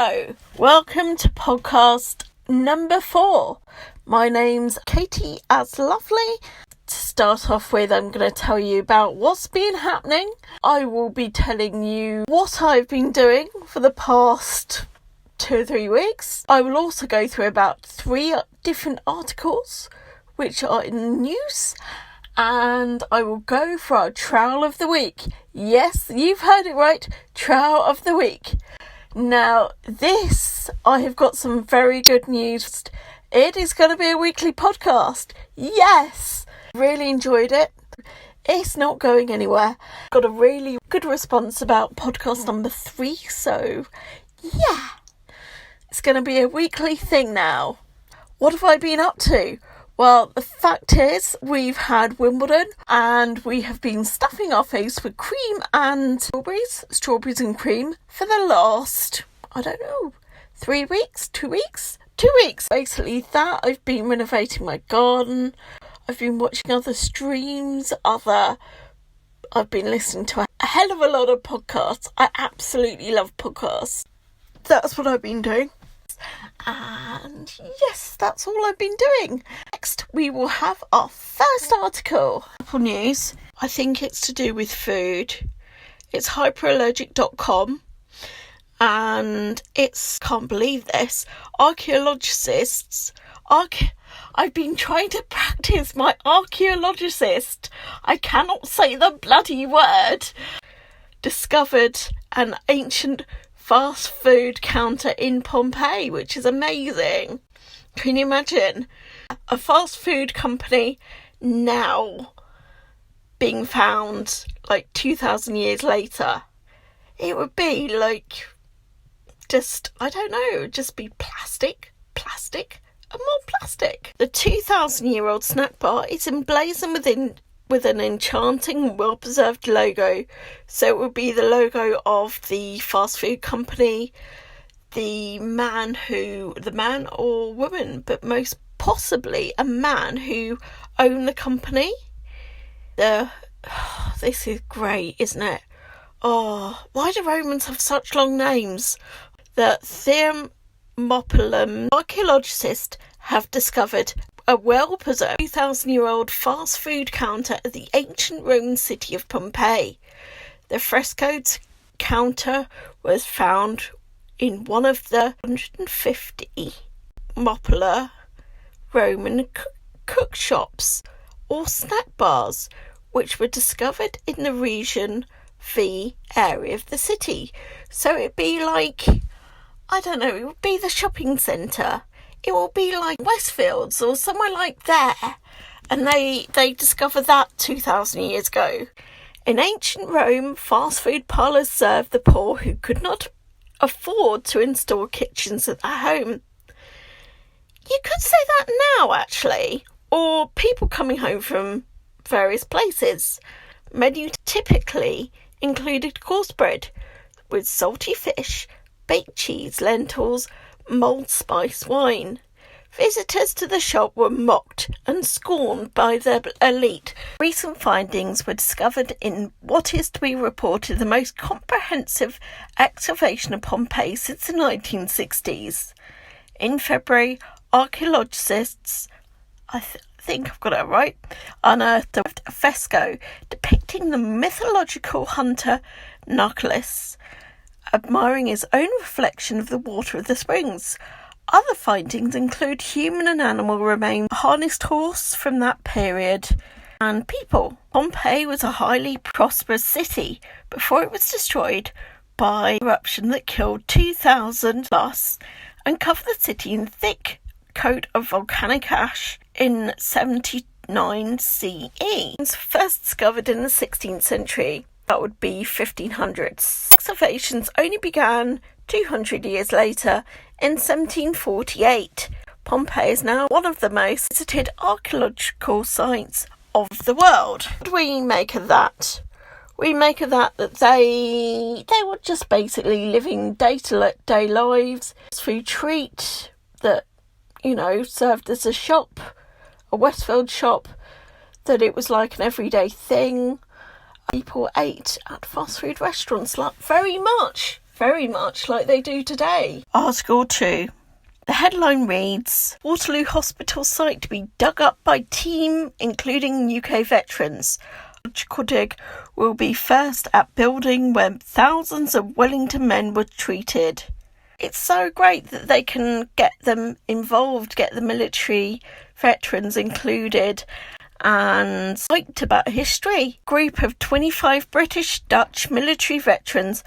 Hello, welcome to podcast number 4. My name's Katie as Lovely. To start off with, I'm going to tell you about what's been happening. I will be telling you what I've been doing for the past 2 or 3 weeks. I will also go through about 3 different articles which are in the news, and I will go for our trowel of the week. Yes, you've heard it right, trowel of the week. Now, I have got some very good news. It is going to be a weekly podcast. Yes! Really enjoyed it. It's not going anywhere. Got a really good response about podcast number 3, so yeah. It's going to be a weekly thing now. What have I been up to? Well, the fact is, we've had Wimbledon and we have been stuffing our face with cream and strawberries and cream for the last, 3 weeks, 2 weeks? 2 weeks. Basically that, I've been renovating my garden, I've been watching other streams, I've been listening to a hell of a lot of podcasts. I absolutely love podcasts. That's what I've been doing. And yes, that's all I've been doing. Next, we will have our first article. Apple News. I think it's to do with food. It's hyperallergic.com. And can't believe this, archaeologists. I've been trying to practice my archaeologist. I cannot say the bloody word. Discovered an ancient fast food counter in Pompeii, which is amazing. Can you imagine a fast food company now being found 2,000 years later? It would be just be plastic and more plastic. The 2,000-year-old snack bar is emblazoned with an enchanting and well-preserved logo. So it would be the logo of the fast food company, the man or woman, but most possibly a man who owned the company. This is great, isn't it? Oh, why do Romans have such long names? The Thermopylae archaeologists have discovered a well-preserved 2,000-year-old fast food counter at the ancient Roman city of Pompeii. The frescoed counter was found in one of the 150 Thermopylae Roman cook shops or snack bars, which were discovered in the region V area of the city. So it'd be it would be the shopping centre. It will be like Westfields or somewhere like there. And they discovered that 2,000 years ago. In ancient Rome, fast food parlours served the poor who could not afford to install kitchens at their home. You could say that now, actually. Or people coming home from various places. Menu typically included course bread with salty fish, baked cheese, lentils, mulled spice wine. Visitors to the shop were mocked and scorned by the elite. Recent findings were discovered in what is to be reported the most comprehensive excavation of Pompeii since the 1960s. In February, archaeologists, I think I've got it right, unearthed a fresco depicting the mythological hunter Narcissus admiring his own reflection of the water of the springs. Other findings include human and animal remains, a harnessed horse from that period, and people. Pompeii was a highly prosperous city before it was destroyed by eruption that killed 2,000 plus and covered the city in thick coat of volcanic ash in 79 CE. First discovered in the 16th century. That would be 1500s. Excavations only began 200 years later in 1748. Pompeii is now one of the most visited archaeological sites of the world. What do we make of that? We make of that they were just basically living day-to-day lives. Food treat that, served as a shop, a Westfield shop, that it was like an everyday thing. People ate at fast food restaurants very much. very much like they do today. Article 2. The headline reads, Waterloo Hospital site to be dug up by team including UK veterans. Archaeological dig will be first at building where thousands of Wellington men were treated. It's so great that they can get them involved, get the military veterans included and psyched about history. A group of 25 British-Dutch military veterans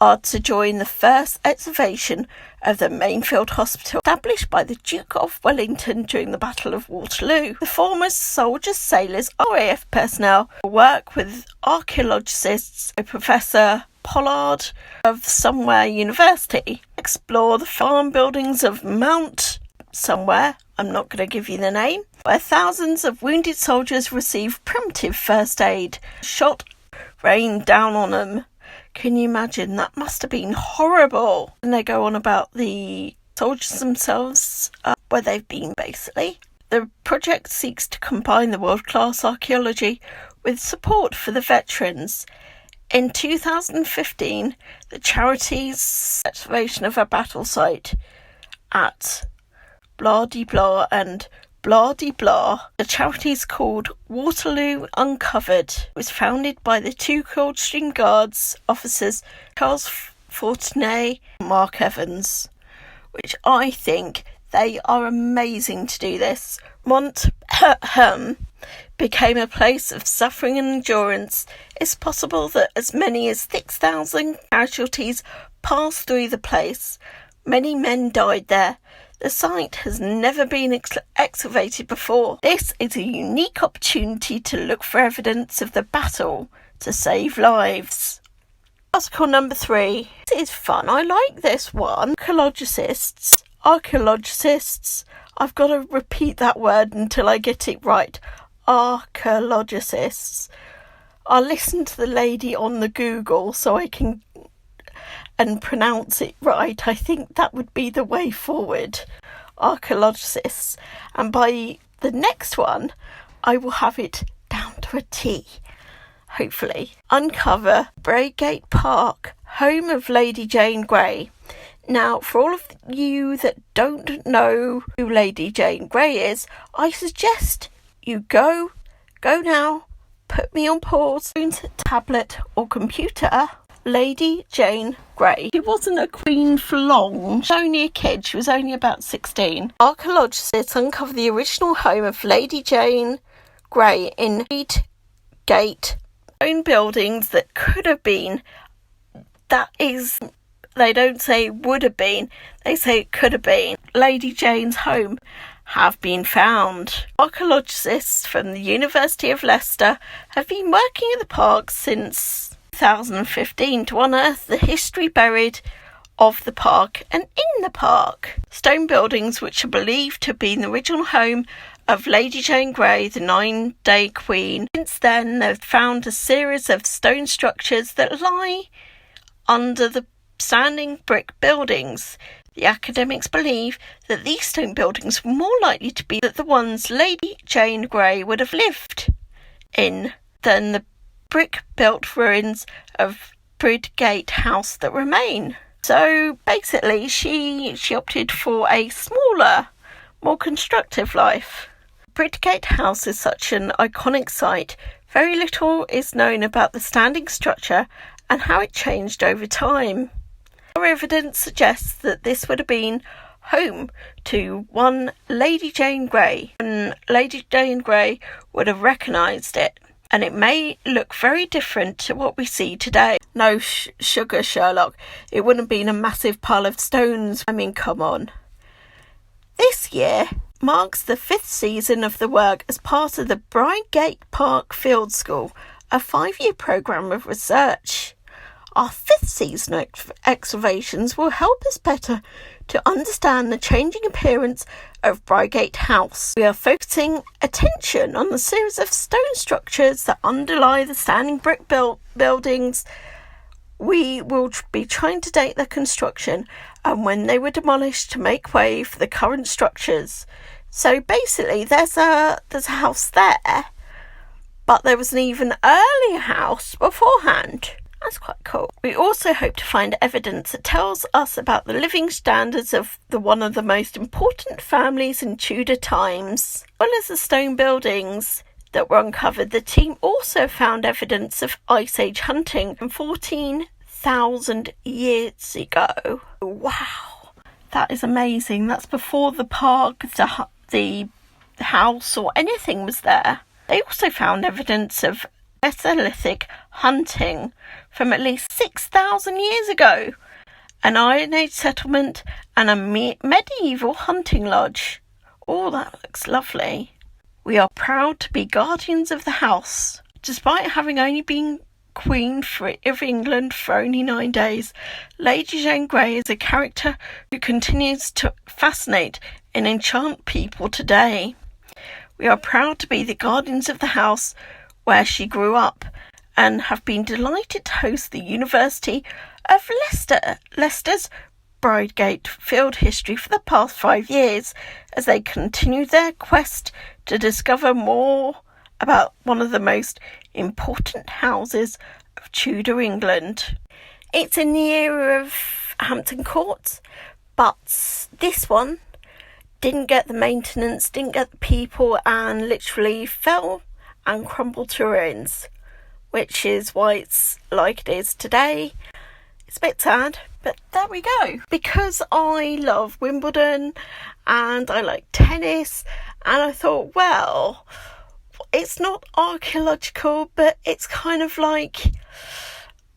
are to join the first excavation of the Mainfield Hospital, established by the Duke of Wellington during the Battle of Waterloo. The former soldiers, sailors, RAF personnel will work with archaeologists, Professor Pollard of somewhere university, explore the farm buildings of Mount somewhere, I'm not going to give you the name, where thousands of wounded soldiers receive primitive first aid. Shot rained down on them. Can you imagine? That must have been horrible. And they go on about the soldiers themselves, where they've been basically. The project seeks to combine the world-class archaeology with support for the veterans. In 2015, the charity's excavation of a battle site at blah-de-blah and blah-de-blah. The charity's called Waterloo Uncovered. It was founded by the two Coldstream Guards officers Charles Fortenay and Mark Evans, which I think they are amazing to do this. Mont became a place of suffering and endurance. It's possible that as many as 6,000 casualties passed through the place. Many men died there. The site has never been excavated before. This is a unique opportunity to look for evidence of the battle to save lives. Article number 3. This is fun. I like this one. Archaeologists, I've got to repeat that word until I get it right. Archaeologists. I'll listen to the lady on the Google so I can and pronounce it right. I think that would be the way forward. Archaeologists. And by the next one, I will have it down to a T. Hopefully. Uncover Braygate Park, home of Lady Jane Grey. Now, for all of you that don't know who Lady Jane Grey is, I suggest you go now, put me on pause, tablet or computer. Lady Jane Grey. She wasn't a queen for long. She was only a kid. She was only about 16. Archaeologists uncover the original home of Lady Jane Grey in Braygate. Own buildings that could have been. That is, they don't say would have been. They say it could have been. Lady Jane's home have been found. Archaeologists from the University of Leicester have been working at the park since 2015 to unearth the history buried of the park and in the park. Stone buildings which are believed to have been the original home of Lady Jane Grey, the 9-day Queen. Since then, they've found a series of stone structures that lie under the standing brick buildings. The academics believe that these stone buildings were more likely to be the ones Lady Jane Grey would have lived in than the brick-built ruins of Braygate House that remain. So basically, she opted for a smaller, more constructive life. Braygate House is such an iconic site. Very little is known about the standing structure and how it changed over time. Our evidence suggests that this would have been home to one Lady Jane Grey, and Lady Jane Grey would have recognised it. And it may look very different to what we see today. No sugar, Sherlock. It wouldn't have been a massive pile of stones. I mean, come on. This year marks the 5th season of the work as part of the Braygate Park Field School, a 5-year programme of research. Our 5th season of excavations will help us better to understand the changing appearance of Braygate House. We are focusing attention on the series of stone structures that underlie the standing brick buildings. We will be trying to date their construction and when they were demolished to make way for the current structures. So basically, there's a house there, but there was an even earlier house beforehand. That's quite cool. We also hope to find evidence that tells us about the living standards of one of the most important families in Tudor times. As well as the stone buildings that were uncovered, the team also found evidence of Ice Age hunting from 14,000 years ago. Wow, that is amazing. That's before the park, the house or anything was there. They also found evidence of Mesolithic hunting from at least 6,000 years ago, an Iron Age settlement and a medieval hunting lodge. Oh, that looks lovely. We are proud to be guardians of the house. Despite having only been Queen of England for only 9 days, Lady Jane Grey is a character who continues to fascinate and enchant people today. We are proud to be the guardians of the house where she grew up, and have been delighted to host the University of Leicester's Bridegate Field History for the past 5 years, as they continue their quest to discover more about one of the most important houses of Tudor England. It's in the era of Hampton Court, but this one didn't get the maintenance, didn't get the people, and literally fell and crumbled to ruins, which is why it's like it is today. It's a bit sad, but there we go. Because I love Wimbledon and I like tennis, and I thought, well, it's not archaeological, but it's kind of like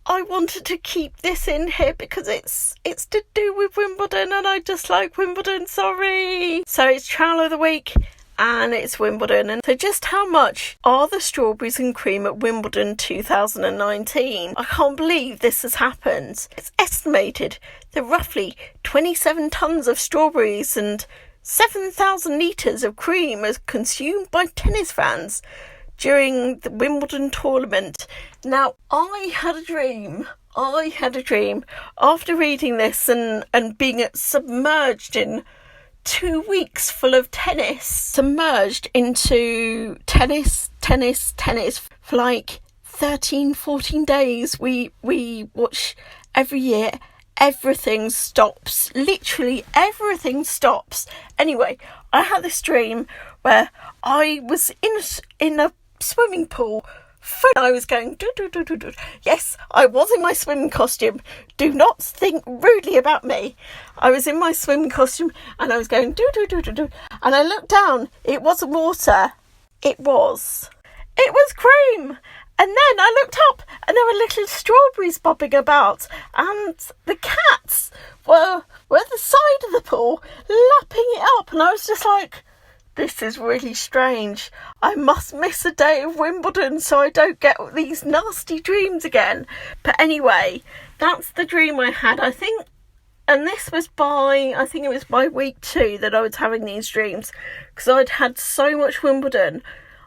I wanted to keep this in here because it's to do with Wimbledon, and I just like Wimbledon, sorry. So it's Trial of the Week, and it's Wimbledon. And so just how much are the strawberries and cream at Wimbledon 2019? I can't believe this has happened. It's estimated that roughly 27 tonnes of strawberries and 7,000 litres of cream is consumed by tennis fans during the Wimbledon tournament. Now, I had a dream after reading this and being submerged in 2 weeks full of tennis, submerged into tennis for like 13-14 days. We watch every year. Everything stops, literally everything stops. Anyway, I had this dream where I was in a swimming pool. I was going do. Yes, I was in my swimming costume. Do not think rudely about me. I was in my swimming costume and I was going do. And I looked down. It wasn't water. It was cream. And then I looked up and there were little strawberries bobbing about, and the cats were at the side of the pool lapping it up, and I was just like, this is really strange. I must miss a day of Wimbledon so I don't get these nasty dreams again. But anyway, that's the dream I had, I think. And this was it was by week 2 that I was having these dreams, because I'd had so much Wimbledon.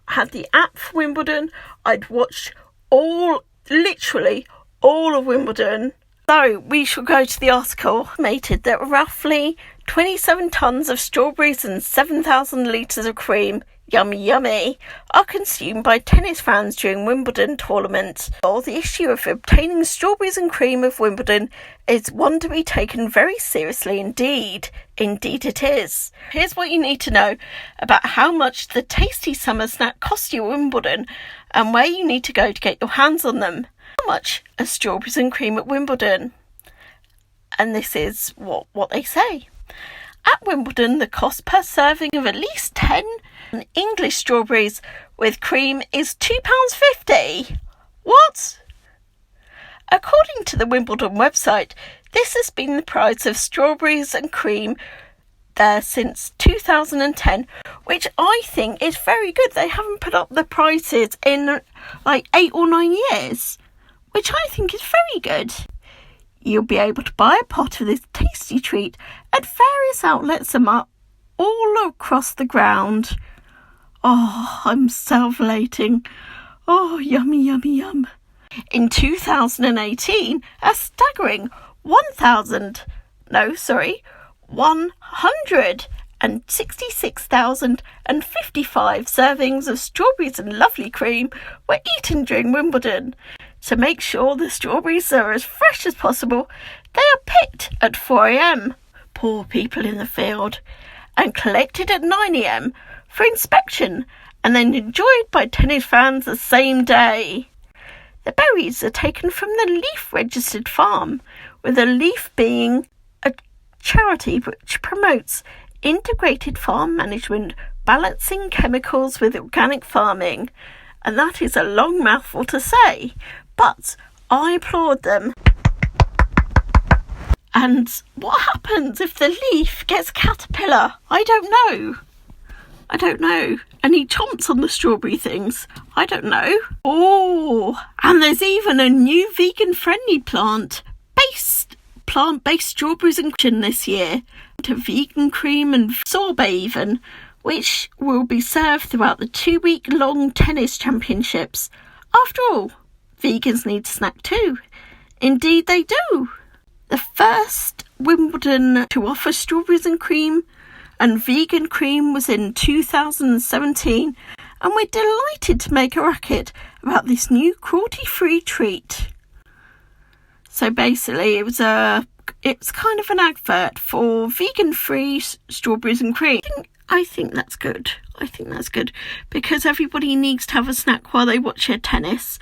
I had the app for Wimbledon. I'd watched literally all of Wimbledon. So we shall go to the article. Estimated that roughly 27 tonnes of strawberries and 7,000 litres of cream, yummy, are consumed by tennis fans during Wimbledon tournament. Well, the issue of obtaining strawberries and cream of Wimbledon is one to be taken very seriously indeed. Indeed it is. Here's what you need to know about how much the tasty summer snack costs you at Wimbledon and where you need to go to get your hands on them. How much are strawberries and cream at Wimbledon? And this is what they say. At Wimbledon, the cost per serving of at least 10 English strawberries with cream is £2.50. What? According to the Wimbledon website, this has been the price of strawberries and cream there since 2010, which I think is very good. They haven't put up the prices in like 8 or 9 years, which I think is very good. You'll be able to buy a pot of this tasty treat at various outlets all across the ground. Oh, I'm salivating. Oh, yummy. In 2018, a staggering 166,055 servings of strawberries and lovely cream were eaten during Wimbledon. So make sure the strawberries are as fresh as possible. They are picked at 4 a.m, poor people in the field, and collected at 9 a.m. for inspection, and then enjoyed by tennis fans the same day. The berries are taken from the Leaf registered farm, with the Leaf being a charity which promotes integrated farm management, balancing chemicals with organic farming. And that is a long mouthful to say, but I applaud them. And what happens if the leaf gets a caterpillar? I don't know. And he chomps on the strawberry things. I don't know. Oh, and there's even a new vegan-friendly plant-based strawberries and cream this year, to vegan cream and sorbet even, which will be served throughout the 2-week-long tennis championships. After all, vegans need to snack too. Indeed they do. The first Wimbledon to offer strawberries and cream and vegan cream was in 2017, and we're delighted to make a racket about this new cruelty-free treat. So basically it's kind of an advert for vegan-free strawberries and cream. I think that's good. Because everybody needs to have a snack while they watch their tennis.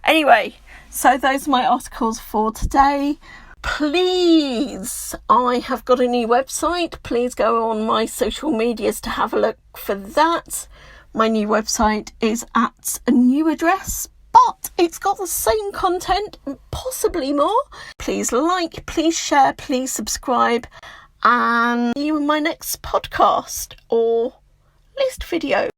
Anyway, so those are my articles for today. Please, I have got a new website. Please go on my social medias to have a look for that. My new website is at a new address, but it's got the same content, possibly more. Please like, please share, please subscribe, and see you in my next podcast or list video.